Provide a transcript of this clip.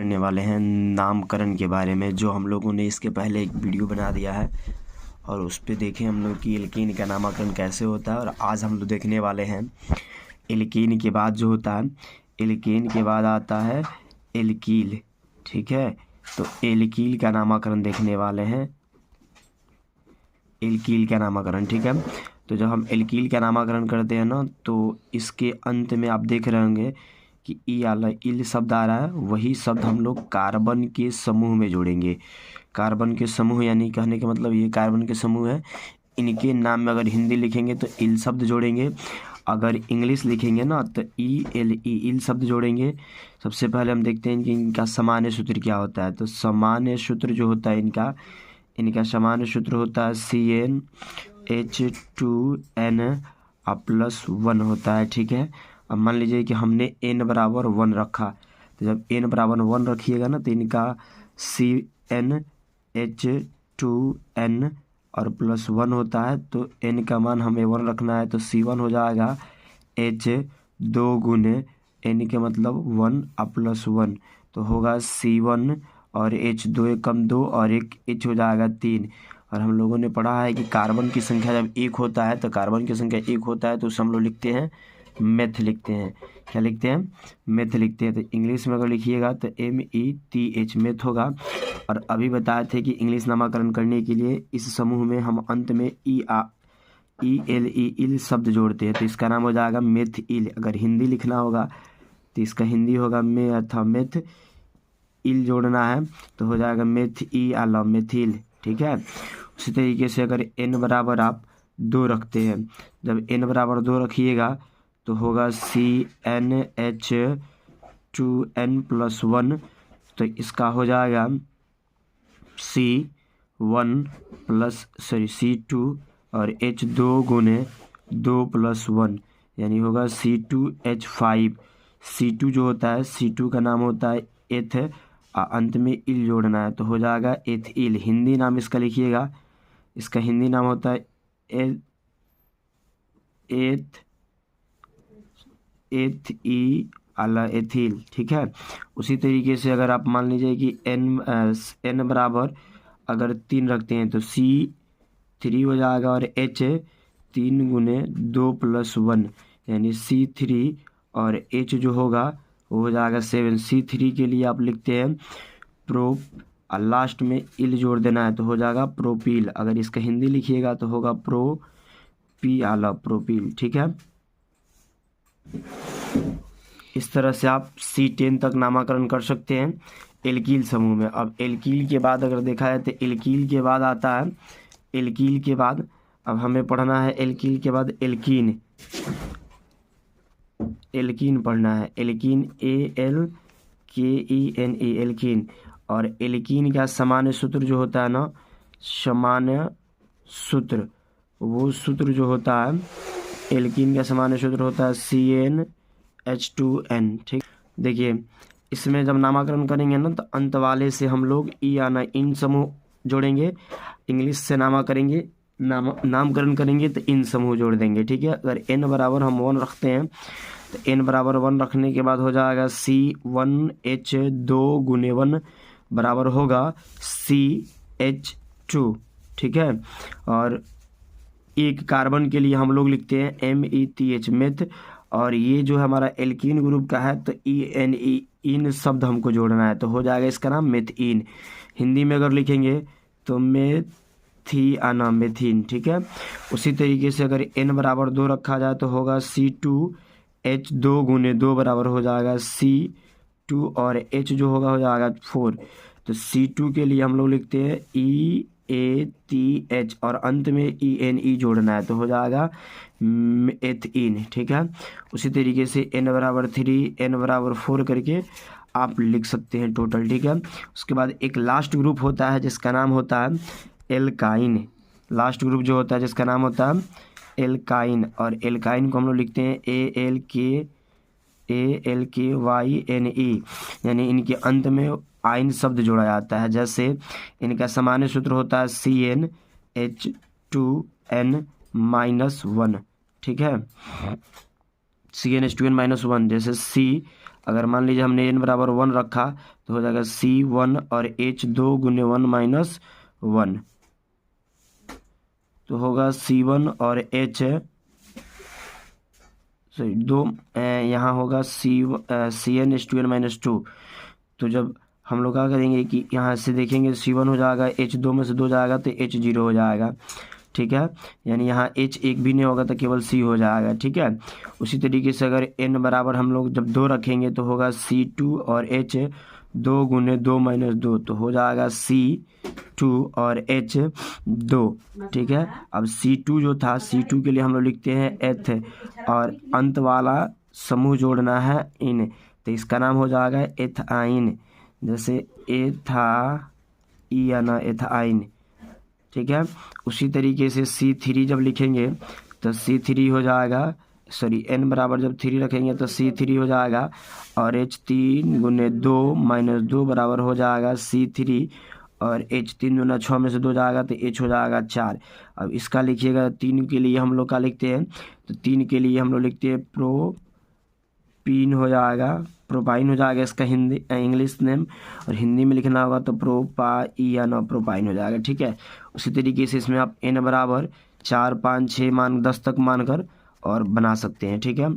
करने वाले हैं नामकरण के बारे में, जो हम लोगों ने इसके पहले एक वीडियो बना दिया है और उस पे देखें हम लोग कि एल्कीन का नामकरण कैसे होता है। और आज हम लोग देखने वाले हैं एल्कीन के बाद जो होता है, एल्कीन के बाद आता है एल्कील। ठीक है, तो एल्कील का नामकरण देखने वाले हैं, एल्कील का नामकरण। ठीक है, तो जब हम एल्कील का नामकरण करते हैं ना, तो इसके अंत में आप देख रहे होंगे कि ई आला इल शब्द आ रहा है, वही शब्द हम लोग कार्बन के समूह में जोड़ेंगे। कार्बन के समूह यानी कहने का मतलब ये कार्बन के समूह है, इनके नाम में अगर हिंदी लिखेंगे तो इल शब्द जोड़ेंगे, अगर इंग्लिश लिखेंगे ना तो ई एल ई इल शब्द जोड़ेंगे। सबसे पहले हम देखते हैं कि इनका सामान्य सूत्र क्या होता है। तो सामान्य सूत्र जो होता है इनका सामान्य सूत्र होता है CnH2n+1 होता है। ठीक है, अब मान लीजिए कि हमने n=1 रखा, तो जब n=1 रखिएगा ना तो इनका CnH2n और +1 होता है, तो n का मान हमें 1 रखना है, तो C1 हो जाएगा H2 गुने n के मतलब 1 +1, तो होगा C1 और H2 एकम 2 और एक H हो जाएगा 3। और हम लोगों ने पढ़ा है कि कार्बन की संख्या जब 1 होता है, तो कार्बन की संख्या 1 होता है तो उसे हम लोग लिखते हैं मेथ लिखते हैं। क्या लिखते हैं? मेथ लिखते हैं। तो इंग्लिश में अगर लिखिएगा तो METH मेथ होगा। और अभी बताए थे कि इंग्लिश नामकरण करने के लिए इस समूह में हम अंत में इल शब्द जोड़ते हैं, तो इसका नाम हो जाएगा मेथ इल। अगर हिंदी लिखना होगा तो इसका हिंदी होगा मेथ इल जोड़ना है तो हो जाएगा मेथ ई आला मेथिल। ठीक है, उसी तरीके से अगर n बराबर आप 2 रखते हैं, जब n बराबर 2 रखिएगा तो होगा CnH2n+1, तो इसका हो जाएगा C2 और H2 गुने 2 + 1 यानी होगा C2H5। C2 जो होता है, C2 का नाम होता है एथ, अंत में इल जोड़ना है तो हो जाएगा एथिल। हिंदी नाम इसका लिखिएगा, इसका हिंदी नाम होता है एथिल। ठीक है, उसी तरीके से अगर आप मान लीजिए कि n बराबर अगर 3 रखते हैं तो C3 हो जाएगा और H 3 गुने 2 + 1 यानी C3 और H जो होगा वो हो जाएगा 7। C3 के लिए आप लिखते हैं प्रोप और लास्ट में इल जोड़ देना है तो हो जाएगा प्रोपील। अगर इसका हिंदी लिखिएगा तो होगा प्रोपील। ठीक है, इस तरह से आप C10 तक नामकरण कर सकते हैं एल्कील समूह में। अब एल्कील के बाद अगर देखा है तो एल्कील के बाद आता है, एल्कील के बाद अब हमें पढ़ना है, एल्कील के बाद एल्कीन पढ़ना है, एल्कीन ALKENE एल्कीन। और एल्कीन का सामान्य सूत्र जो होता है ना, सामान्य सूत्र, वो सूत्र जो होता है एल्कीन का सामान्य सूत्र होता है CnH2n। ठीक, देखिए इसमें जब नामकरण करेंगे ना तो अंत वाले से हम लोग ई आना इन समूह जोड़ेंगे, इंग्लिश से नामकरण करेंगे तो इन समूह जोड़ देंगे। ठीक है, अगर n बराबर हम 1 रखते हैं तो n बराबर 1 रखने के बाद हो जाएगा C1H2 गुने 1 बराबर होगा CH2। ठीक है, और एक कार्बन के लिए हम लोग लिखते हैं METH मेथ। और ये जो हमारा एल्कीन ग्रुप का है तो ENE इन शब्द हमको जोड़ना है तो हो जाएगा इसका नाम मेथिन। हिंदी में अगर लिखेंगे तो मेथिन। ठीक है, उसी तरीके से अगर n बराबर 2 रखा जाए तो होगा C2H2 गुने 2 बराबर हो जाएगा C2 और H जो होगा हो जाएगा 4। तो C2 के लिए हम लोग लिखते हैं EATH और अंत में ENE जोड़ना है तो हो जाएगा एथिन। ठीक है, उसी तरीके से n बराबर 3 n बराबर 4 करके आप लिख सकते हैं टोटल। ठीक है, उसके बाद एक लास्ट ग्रुप होता है जिसका नाम होता है एल्काइन। लास्ट ग्रुप जो होता है जिसका नाम होता है एल्काइन, और एल्काइन को हम लोग लिखते हैं ALKYNE यानी इनके अंत में आइन शब्द जोड़ा जाता है। जैसे इनका सामान्य सूत्र होता है CnH2n-1। ठीक है, CnH2n-1 जैसे C अगर मान लीजिए हमने n बराबर 1 रखा तो हो जाएगा C1 और H2 गुने 1 माइनस 1, तो होगा C1 और H सॉरी दो, यहाँ होगा CN माइनस 2। तो जब हम लोग क्या करेंगे कि यहाँ से देखेंगे C1 हो जाएगा, H2 में से 2 जाएगा तो H0 हो जाएगा, ठीक है। यानी यहाँ H एक भी नहीं होगा तो केवल C हो जाएगा, ठीक है। उसी तरीके से अगर n बराबर हम लोग जब 2 रखेंगे तो होगा C2 और H 2 गुने 2 माइनस 2, तो हो जाएगा C2 और H2, ठीक है। अब C2 जो था, C2 के लिए हम लोग लिखते हैं एथ और अंत वाला समूह जोड़ना है इन, तो इसका नाम हो जाएगा एथाइन, जैसे एथाइन, ठीक है। उसी तरीके से C3 जब लिखेंगे तो C3 हो जाएगा, सॉरी n बराबर जब 3 रखेंगे तो C3 हो जाएगा और H3 गुने 2 माइनस 2 बराबर हो जाएगा C3 और H3 गुना 6 में से 2 जाएगा तो H हो जाएगा 4। अब इसका लिखिएगा 3 के लिए हम लोग का लिखते हैं, तो 3 के लिए हम लोग लिखते हैं प्रोपीन हो जाएगा, प्रोपाइन हो जाएगा इसका हिंदी इंग्लिश नेम, और हिंदी में लिखना होगा तो प्रोपाइन प्रोपाइन हो जाएगा, ठीक है। उसी तरीके से इसमें आप n बराबर 4 5 6 10 तक मानकर और बना सकते हैं, ठीक है।